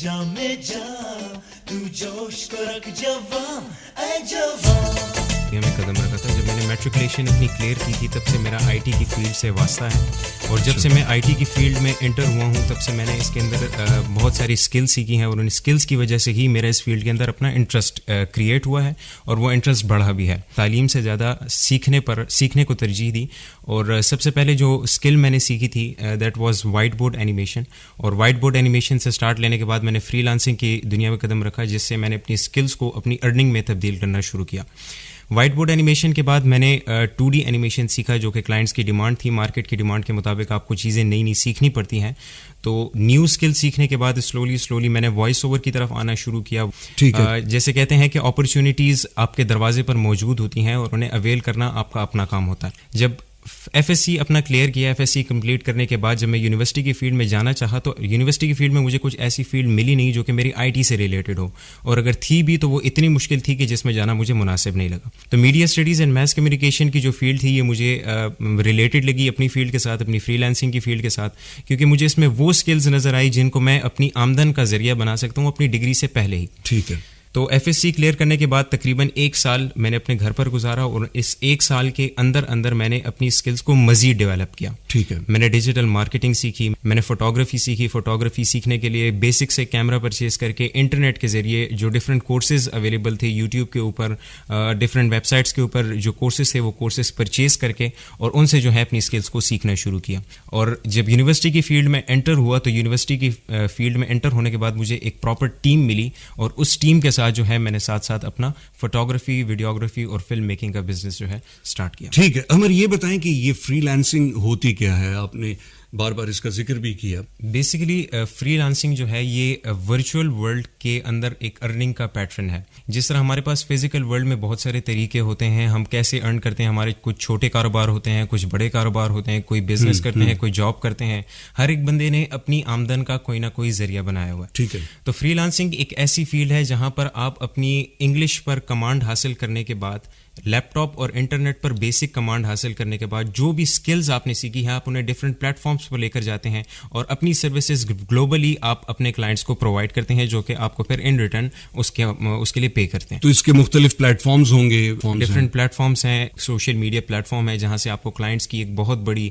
जा में जा, तू जोश को रख जवां, ऐ जवां। में कदम रखा था। जब मैंने मैट्रिकुलेशन अपनी क्लियर की थी तब से मेरा आईटी की फील्ड से वास्ता है, और जब से मैं आईटी की फील्ड में एंटर हुआ हूँ तब से मैंने इसके अंदर बहुत सारी स्किल्स सीखी हैं, और उन स्किल्स की वजह से ही मेरा इस फील्ड के अंदर अपना इंटरेस्ट क्रिएट हुआ है, और वो इंटरेस्ट बढ़ा भी है। तालीम से ज़्यादा सीखने को तरजीह दी, और सबसे पहले जो स्किल मैंने सीखी थी that was white board animation, और वाइट बोर्ड एनिमेशन से स्टार्ट लेने के बाद मैंने फ्रीलांसिंग की दुनिया में कदम रखा, जिससे मैंने अपनी स्किल्स को अपनी अर्निंग में तब्दील करना शुरू किया। वाइट बोर्ड एनिमेशन के बाद मैंने 2D एनिमेशन सीखा, जो कि क्लाइंट्स की डिमांड थी। मार्केट की डिमांड के मुताबिक आपको चीज़ें नई नई सीखनी पड़ती हैं, तो न्यू स्किल सीखने के बाद स्लोली मैंने वॉइस ओवर की तरफ आना शुरू किया। जैसे कहते हैं कि अपॉर्चुनिटीज़ आपके दरवाजे पर मौजूद होती हैं और उन्हें अवेल करना आपका अपना काम होता है। जब एफएससी अपना क्लियर किया, एफएससी कंप्लीट करने के बाद जब मैं यूनिवर्सिटी की फील्ड में जाना चाहा तो यूनिवर्सिटी की फील्ड में मुझे कुछ ऐसी फील्ड मिली नहीं जो कि मेरी आईटी से रिलेटेड हो, और अगर थी भी तो वो इतनी मुश्किल थी कि जिसमें जाना मुझे मुनासिब नहीं लगा। तो media studies and mess communication की जो फील्ड थी ये मुझे रिलेटेड लगी अपनी फील्ड के साथ, अपनी फ्रीलांसिंग की फील्ड के साथ, क्योंकि मुझे इसमें वो स्किल्स नज़र आई जिनको मैं अपनी आमदन का जरिया बना सकता हूँ अपनी डिग्री से पहले ही। ठीक है। तो एफएससी क्लियर करने के बाद तकरीबन 1 साल मैंने अपने घर पर गुजारा, और इस 1 साल के अंदर मैंने अपनी स्किल्स को मज़ीद डेवलप किया। ठीक है। मैंने डिजिटल मार्केटिंग सीखी, मैंने फोटोग्राफी सीखी। फोटोग्राफी सीखने के लिए बेसिक से कैमरा परचेज़ करके इंटरनेट के ज़रिए जो डिफरेंट कोर्सेज़ अवेलेबल थे यूट्यूब के ऊपर, डिफरेंट वेबसाइट्स के ऊपर जो कोर्सेज़ थे वो कोर्सेज़ परचेज़ करके और उनसे जो है अपनी स्किल्स को सीखना शुरू किया। और जब यूनिवर्सिटी की फील्ड में एंटर हुआ तो यूनिवर्सिटी की फील्ड में एंटर होने के बाद मुझे एक प्रॉपर टीम मिली, और उस टीम के साथ जो है मैंने साथ साथ अपना फोटोग्राफी, वीडियोग्राफी और फिल्म मेकिंग का बिजनेस जो है स्टार्ट किया। ठीक है। अमर, ये बताएं कि ये फ्रीलांसिंग होती क्या है? आपने बार बार इसका जिक्र भी किया। बेसिकली फ्रीलांसिंग जो है ये वर्चुअल वर्ल्ड के अंदर एक अर्निंग का पैटर्न है। जिस तरह हमारे पास फिजिकल वर्ल्ड में बहुत सारे तरीके होते हैं हम कैसे अर्न करते हैं, हमारे कुछ छोटे कारोबार होते हैं, कुछ बड़े कारोबार होते हैं, कोई बिजनेस करते हैं, कोई जॉब करते हैं, हर एक बंदे ने अपनी आमदन का कोई ना कोई जरिया बनाया हुआ है। ठीक है। तो फ्रीलांसिंग एक ऐसी फील्ड है जहां पर आप अपनी इंग्लिश पर कमांड हासिल करने के बाद, लैपटॉप और इंटरनेट पर बेसिक कमांड हासिल करने के बाद जो भी स्किल्स आपने सीखी है आप उन्हें डिफरेंट प्लेटफॉर्म्स पर लेकर जाते हैं, और अपनी सर्विसेज ग्लोबली आप अपने क्लाइंट्स को प्रोवाइड करते हैं, जो कि आपको फिर इन रिटर्न उसके लिए पे करते हैं। तो इसके मुख्तलिफ प्लेटफॉर्म्स होंगे? डिफरेंट प्लेटफॉर्म्स हैं, सोशल मीडिया प्लेटफॉर्म है जहां से आपको क्लाइंट्स की एक बहुत बड़ी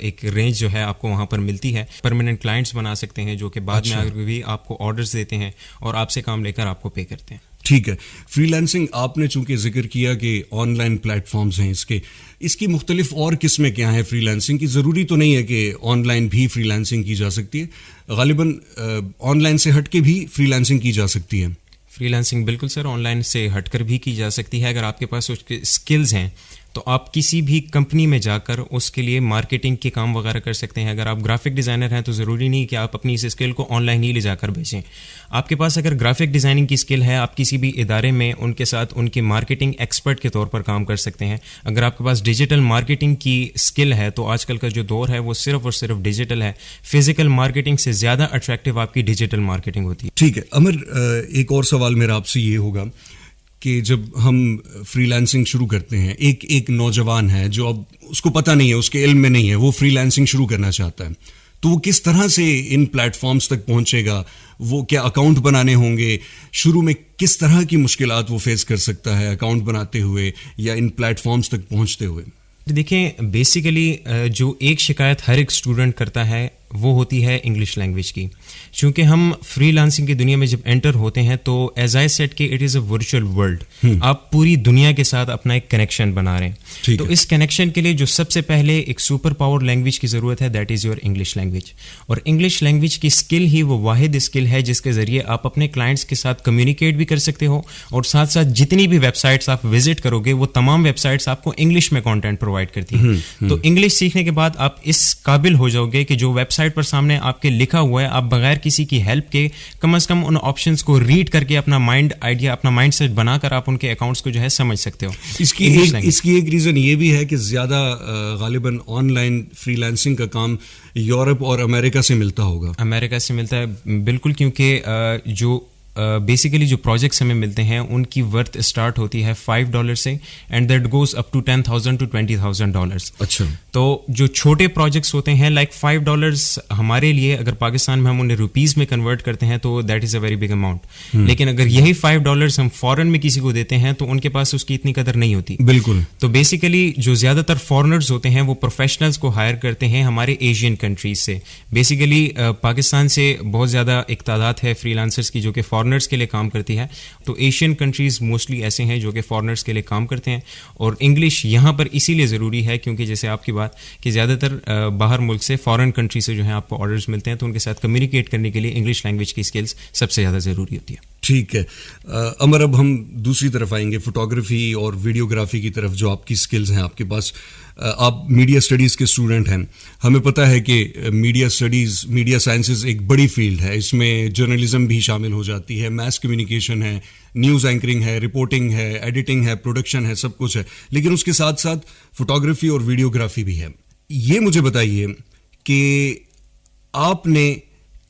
एक रेंज जो है आपको वहां पर मिलती है। परमानेंट क्लाइंट्स बना सकते हैं जो कि बाद में आगे भी आपको ऑर्डर्स देते हैं और आपसे काम लेकर आपको पे करते हैं। ठीक है। फ्रीलांसिंग आपने चूंकि जिक्र किया कि ऑनलाइन प्लेटफॉर्म्स हैं, इसकी मुख्तलिफ और किस्में क्या हैं फ्रीलांसिंग की? ज़रूरी तो नहीं है कि ऑनलाइन भी फ्रीलांसिंग की जा सकती है, गालिबन ऑनलाइन से हट के भी फ्रीलांसिंग की जा सकती है। फ्रीलांसिंग बिल्कुल सर ऑनलाइन से हटकर भी की जा सकती है। अगर आपके पास उसके स्किल्स हैं तो आप किसी भी कंपनी में जाकर उसके लिए मार्केटिंग के काम वगैरह कर सकते हैं। अगर आप ग्राफिक डिज़ाइनर हैं तो ज़रूरी नहीं कि आप अपनी इस स्किल को ऑनलाइन ही ले जाकर बेचें। आपके पास अगर ग्राफिक डिज़ाइनिंग की स्किल है, आप किसी भी इदारे में उनके साथ उनके मार्केटिंग एक्सपर्ट के तौर पर काम कर सकते हैं। अगर आपके पास डिजिटल मार्केटिंग की स्किल है तो आजकल का जो दौर है वो सिर्फ और सिर्फ डिजिटल है। फिजिकल मार्केटिंग से ज़्यादा अट्रैक्टिव आपकी डिजिटल मार्केटिंग होती है। ठीक है। अमर, एक और सवाल मेरा आपसे ये होगा कि जब हम फ्रीलांसिंग शुरू करते हैं, एक नौजवान है जो अब उसको पता नहीं है, उसके इल्म में नहीं है, वो फ्रीलांसिंग शुरू करना चाहता है, तो वो किस तरह से इन प्लेटफॉर्म्स तक पहुंचेगा? वो क्या अकाउंट बनाने होंगे? शुरू में किस तरह की मुश्किलात वो फेस कर सकता है अकाउंट बनाते हुए या इन प्लेटफॉर्म्स तक पहुंचते हुए? देखें, बेसिकली जो एक शिकायत हर एक स्टूडेंट करता है वो होती है इंग्लिश लैंग्वेज की। चूँकि हम फ्रीलांसिंग की दुनिया में जब एंटर होते हैं तो एज आई सेड कि it is a virtual world. आप पूरी दुनिया के साथ अपना एक कनेक्शन बना रहे हैं। तो इस कनेक्शन के लिए जो सबसे पहले एक सुपर पावर लैंग्वेज की ज़रूरत है that is your English language. और इंग्लिश लैंग्वेज की स्किल ही वो वाहिद स्किल है जिसके ज़रिए आप अपने क्लाइंट्स के साथ कम्युनिकेट भी कर सकते हो, और साथ साथ जितनी भी वेबसाइट्स आप विजिट करोगे वो तमाम वेबसाइट्स आपको इंग्लिश में कॉन्टेंट प्रोवाइड करती हैं। तो इंग्लिश सीखने के बाद आप इस काबिल हो जाओगे कि जो वेबसाइट पर सामने आपके लिखा हुआ है आप बगैर किसी की हेल्प के कम से कम उन ऑप्शंस को रीड करके अपना माइंड आइडिया, अपना माइंड सेट बनाकर आप उनके अकाउंट्स को जो है समझ सकते हो। इसकी एक रीज़न ये भी है कि ज़्यादा गालिबन ऑनलाइन फ्रीलांसिंग का काम यूरोप और अमेरिका से मिलता होगा। अमेरिका से मिलता है बिल्कुल, क्योंकि जो बेसिकली जो प्रोजेक्ट्स हमें मिलते हैं उनकी वर्थ स्टार्ट होती है $5 से and that goes up to $10,000 to $20,000। अच्छा। तो जो छोटे प्रोजेक्ट्स होते हैं लाइक $5 हमारे लिए, अगर पाकिस्तान में हम उन्हें रुपीस में कन्वर्ट करते हैं तो that is a very big amount. लेकिन अगर यही $5 हम फॉरेन में किसी को देते हैं तो उनके पास उसकी इतनी कदर नहीं होती। बिल्कुल। तो बेसिकली जो ज़्यादातर फॉरेनर्स होते हैं वो प्रोफेशनल्स को हायर करते हैं हमारे एशियन कंट्रीज से। बेसिकली पाकिस्तान से बहुत ज़्यादा एक तादाद है फ्रीलांसर्स की जो कि फॉरेनर्स के लिए काम करती है, तो एशियन कंट्रीज मोस्टली ऐसे हैं जो कि फॉरेनर्स के लिए काम करते हैं। और इंग्लिश यहाँ पर इसीलिए ज़रूरी है क्योंकि जैसे आपकी बात कि ज़्यादातर बाहर मुल्क से, फॉरेन कंट्री से जो है आपको ऑर्डर्स मिलते हैं, तो उनके साथ कम्युनिकेट करने के लिए इंग्लिश लैंग्वेज की स्किल्स सबसे ज़्यादा ज़रूरी होती है। ठीक है अमर, अब हम दूसरी तरफ आएंगे, फोटोग्राफी और वीडियोग्राफी की तरफ, जो आपकी स्किल्स हैं आपके पास। आप मीडिया स्टडीज़ के स्टूडेंट हैं, हमें पता है कि मीडिया स्टडीज़, मीडिया साइंसेज एक बड़ी फील्ड है, इसमें जर्नलिज्म भी शामिल हो जाती है, मैस कम्युनिकेशन है, न्यूज़ एंकरिंग है, रिपोर्टिंग है, एडिटिंग है, प्रोडक्शन है, सब कुछ है। लेकिन उसके साथ साथ फोटोग्राफी और वीडियोग्राफी भी है। ये मुझे बताइए कि आपने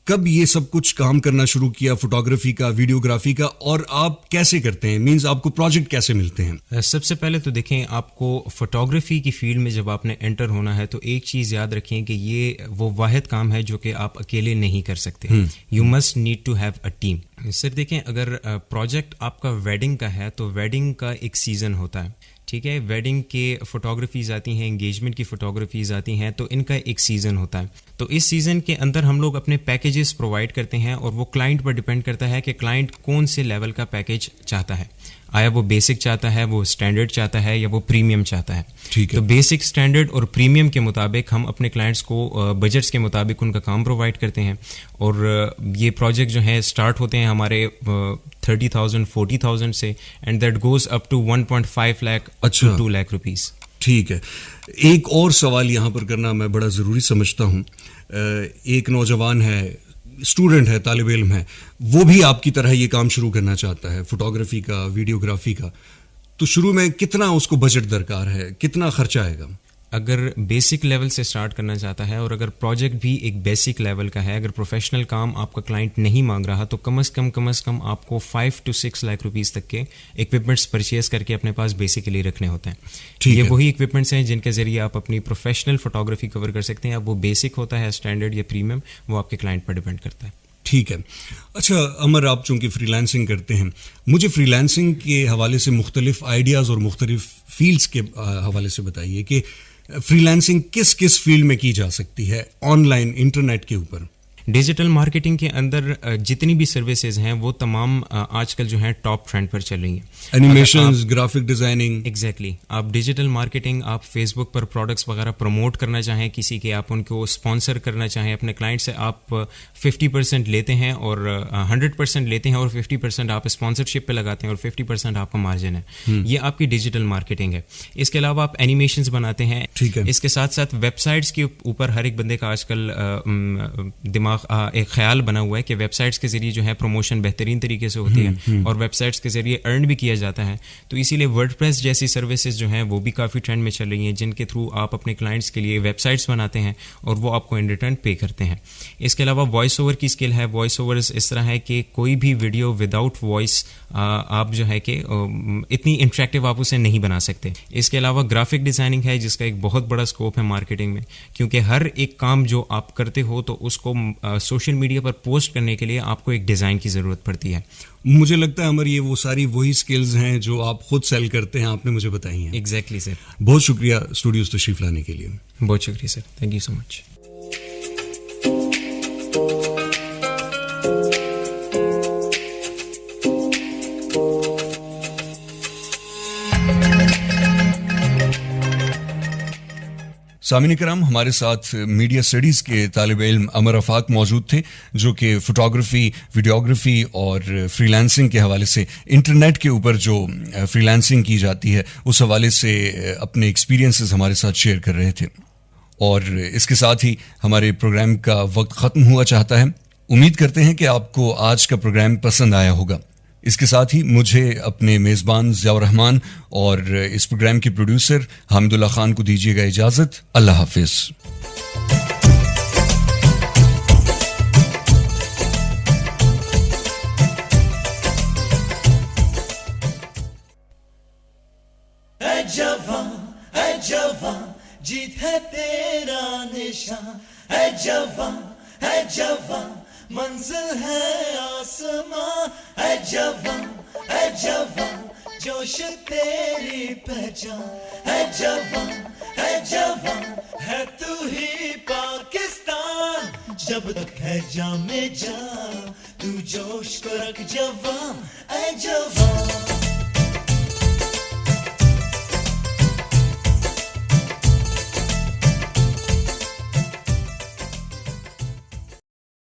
कब ये सब कुछ काम करना शुरू किया, फोटोग्राफी का, वीडियोग्राफी का, और आप कैसे करते हैं? मींस आपको प्रोजेक्ट कैसे मिलते हैं? सबसे पहले तो देखें, आपको फोटोग्राफी की फील्ड में जब आपने एंटर होना है तो एक चीज़ याद रखें कि ये वो वाहिद काम है जो कि आप अकेले नहीं कर सकते। You must need to have a team. Sir देखें, अगर प्रोजेक्ट आपका वेडिंग का है तो वेडिंग का एक सीज़न होता है, ठीक है। वेडिंग के फोटोग्राफीज आती हैं, एंगेजमेंट की फोटोग्राफीज आती हैं, तो इनका एक सीज़न होता है। तो इस सीज़न के अंदर हम लोग अपने पैकेजेस प्रोवाइड करते हैं और वो क्लाइंट पर डिपेंड करता है कि क्लाइंट कौन से लेवल का पैकेज चाहता है। आया वो बेसिक चाहता है, वो स्टैंडर्ड चाहता है, या वो प्रीमियम चाहता है। ठीक है। तो बेसिक, स्टैंडर्ड और प्रीमियम के मुताबिक हम अपने क्लाइंट्स को बजट्स के मुताबिक उनका काम प्रोवाइड करते हैं। और ये प्रोजेक्ट जो है स्टार्ट होते हैं हमारे 30,000 40,000 से and that goes up to 1.5 lakh to 2 lakh rupees. ठीक है। एक और सवाल यहाँ पर करना मैं बड़ा ज़रूरी समझता हूँ। एक नौजवान है, स्टूडेंट है, तालिब इल्म है, वो भी आपकी तरह ये काम शुरू करना चाहता है, फोटोग्राफी का, वीडियोग्राफी का, तो शुरू में कितना उसको बजट दरकार है, कितना खर्चा आएगा? अगर बेसिक लेवल से स्टार्ट करना चाहता है और अगर प्रोजेक्ट भी एक बेसिक लेवल का है, अगर प्रोफेशनल काम आपका क्लाइंट नहीं मांग रहा, तो कम से कम आपको 5 to 6 लाख रुपीस तक के इक्विपमेंट्स परचेज करके अपने पास बेसिकली रखने होते हैं। ये वही इक्विपमेंट्स हैं जिनके जरिए आप अपनी प्रोफेशनल फोटोग्राफी कवर कर सकते हैं। अब वो बेसिक होता है, स्टैंडर्ड या प्रीमियम, वो आपके क्लाइंट पर डिपेंड करता है। ठीक है। अच्छा अमर, आप चूंकि फ्रीलांसिंग करते हैं, मुझे फ्रीलांसिंग के हवाले से मुख्तलिफ आइडियाज़ और मुख्तलिफ फील्ड्स के हवाले से बताइए कि फ्रीलांसिंग किस किस फील्ड में की जा सकती है, ऑनलाइन, इंटरनेट के ऊपर? डिजिटल मार्केटिंग के अंदर जितनी भी सर्विसेज हैं वो तमाम आजकल जो हैं टॉप ट्रेंड पर चल रही हैं। Animations, graphic designing. एग्जैक्टली। आप डिजिटल मार्केटिंग, आप फेसबुक पर प्रोडक्ट्स वगैरह प्रमोट करना चाहें किसी के, आप उनको स्पॉन्सर करना चाहें अपने क्लाइंट से, आप 50% लेते हैं और 100% लेते हैं और 50% आप स्पॉन्सरशिप पे लगाते हैं और 50% आपका मार्जिन है। ये आपकी डिजिटल मार्केटिंग है। इसके अलावा आप एनिमेशंस बनाते हैं। ठीक है। इसके साथ साथ वेबसाइट्स के ऊपर हर एक बंदे का आजकल दिमाग एक ख्याल बना हुआ है कि वेबसाइट्स के जरिए जो है प्रमोशन बेहतरीन तरीके से होती है और वेबसाइट्स के जरिए अर्न भी किया जाता है। तो इसीलिए वर्डप्रेस जैसी सर्विसेज जो हैं वो भी काफ़ी ट्रेंड में चल रही हैं, जिनके थ्रू आप अपने क्लाइंट्स के लिए वेबसाइट्स बनाते हैं और वो आपको इन रिटर्न पे करते हैं। इसके अलावा वॉइस ओवर की स्किल है। वॉइस ओवर्स इस तरह है कि कोई भी वीडियो विदाउट वॉइस आप जो है कि इतनी इंटरेक्टिव आप उसे नहीं बना सकते। इसके अलावा ग्राफिक डिज़ाइनिंग है, जिसका एक बहुत बड़ा स्कोप है मार्केटिंग में, क्योंकि हर एक काम जो आप करते हो तो उसको सोशल मीडिया पर पोस्ट करने के लिए आपको एक डिज़ाइन की ज़रूरत पड़ती है। मुझे लगता है हमारी ये वो सारी वही स्किल्स हैं जो आप खुद सेल करते हैं, आपने मुझे बताई हैं। Exactly sir. बहुत शुक्रिया स्टूडियोज तशरीफ लाने के लिए। बहुत शुक्रिया sir, thank you so much. सामिन कराम, हमारे साथ मीडिया स्टडीज़ के तालिब इल्म अमर आफाक मौजूद थे, जो कि फोटोग्राफी, वीडियोग्राफी और फ्रीलांसिंग के हवाले से, इंटरनेट के ऊपर जो फ्रीलांसिंग की जाती है उस हवाले से अपने एक्सपीरियंसेस हमारे साथ शेयर कर रहे थे। और इसके साथ ही हमारे प्रोग्राम का वक्त ख़त्म हुआ चाहता है। उम्मीद करते हैं कि आपको आज का प्रोग्राम पसंद आया होगा। इसके साथ ही मुझे अपने मेज़बान ज़ियाउर रहमान और इस प्रोग्राम के प्रोड्यूसर हामिदुल्लाह खान को दीजिएगा इजाज़त। अल्लाह हाफिज़। है तेरा निशान, है जवान, है जवान, मंजिल है आसमां, है जवान, है जवान, जोश तेरी पहचान, है जवान, है जवान, है तू ही पाकिस्तान। जब तक है जामे जा, तू जोश को रख जवान, ऐ जवान।